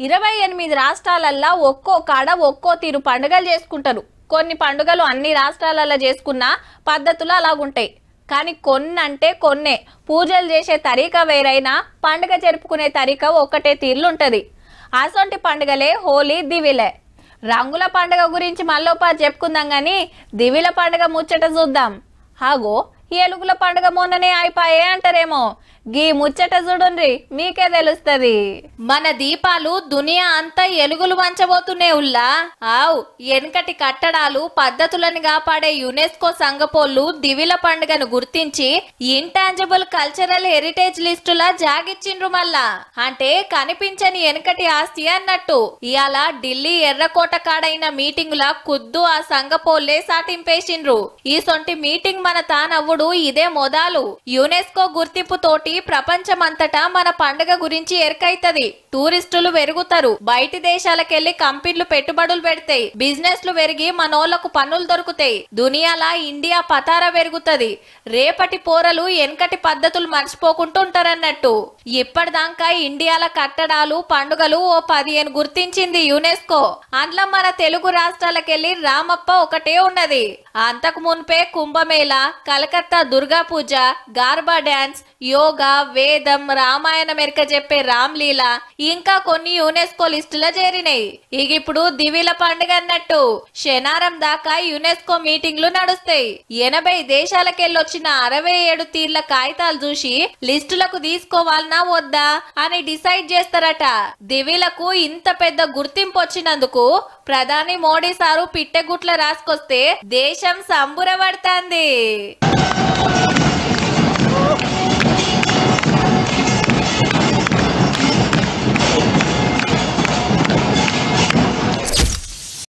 28 రాష్ట్రాలల్లో ఒక్కో కాడ ఒక్కో తీరు పండుగలు చేసుకుంటారు. కొన్ని పండుగలు అన్ని రాష్ట్రాలలో చేసుకున్న పద్ధతులు అలాగుంటాయి. కానీ కొన్నంటే కొన్నే. పూజలు చేసే తరీకా వేరైనా పండుగ జరుపుకునే తరీకా ఒక్కటే తీరులుంటది. అసొంటి పండుగలే హోలీ, దివిలే. రంగుల పండుగ గురించి మళ్ళోపాటు చెప్పుకుందాం గాని దివిల పండుగ ముచ్చట చూద్దాం. హాగో ఏలుగుల పండుగ మొన్ననే అయిపోయే అంటారేమో. గీ ముచ్చట చూడుండ్రి, మీకే తెలుస్తది. మన దీపాలు దునియా అంతా ఎలుగులు వంచబోతునే ఉల్లా. ఆవ్ ఎనకటి కట్టడాలు పద్ధతులను కాపాడే యునెస్కో సంఘపోళ్ళు దివిల పండుగను గుర్తించి ఇంటాంజిబుల్ కల్చరల్ హెరిటేజ్ లిస్టులా జాగిచ్చిండ్రు. మళ్ళా అంటే కనిపించని ఎనకటి ఆస్తి అన్నట్టు. ఇయాల ఢిల్లీ ఎర్రకోట కాడైన మీటింగుల కుద్దు ఆ సంఘపోళ్లే సాటింపేసిండ్రు. ఈ సొంటి మీటింగ్ మన తానవ్వుడు ఇదే మొదలు. యునెస్కో గుర్తింపు తోటి ప్రపంచమంతటా మన పండుగ గురించి ఎరకైతది. టూరిస్టులు పెరుగుతారు. బయటి దేశాలకెళ్లి కంపెనీలు పెట్టుబడులు పెడతాయి. బిజినెస్లు పెరిగి మనోళ్లకు పన్నులు దొరుకుతాయి. దునియాలా ఇండియా పతార పెరుగుతది. రేపటి పోరలు ఎనకటి పద్ధతులు మర్చిపోకుంటుంటారన్నట్టు. ఇప్పటిదాకా ఇండియాల కట్టడాలు పండుగలు ఓ 15 గుర్తించింది యునెస్కో. అందులో మన తెలుగు రాష్ట్రాలకెళ్లి రామప్ప ఒకటే ఉన్నది. అంతకు మున్పే కుంభమేళ, కలకత్తా దుర్గా పూజ, గార్బా డాన్స్, యోగా, వేదం, రామాయణం ఎరక చెప్పే రామ్లీల ఇంకా కొన్ని యునెస్కో లిస్టులో చేరినాయి. ఇక ఇప్పుడు దివిల పండుగ అన్నట్టు శనారం దాకా యునెస్కో మీటింగ్లు నడుస్తాయి. 80 దేశాలకెళ్ళొచ్చిన 67 తీర్ల కాగితాలు చూసి లిస్టులకు తీసుకోవాలనా వద్దా అని డిసైడ్ చేస్తారట. దివిలకు ఇంత పెద్ద గుర్తింపు వచ్చినందుకు ప్రధాని మోడీ సారు పిట్టెగుట్ల రాసుకొస్తే దేశం సంబురపడుతుంది.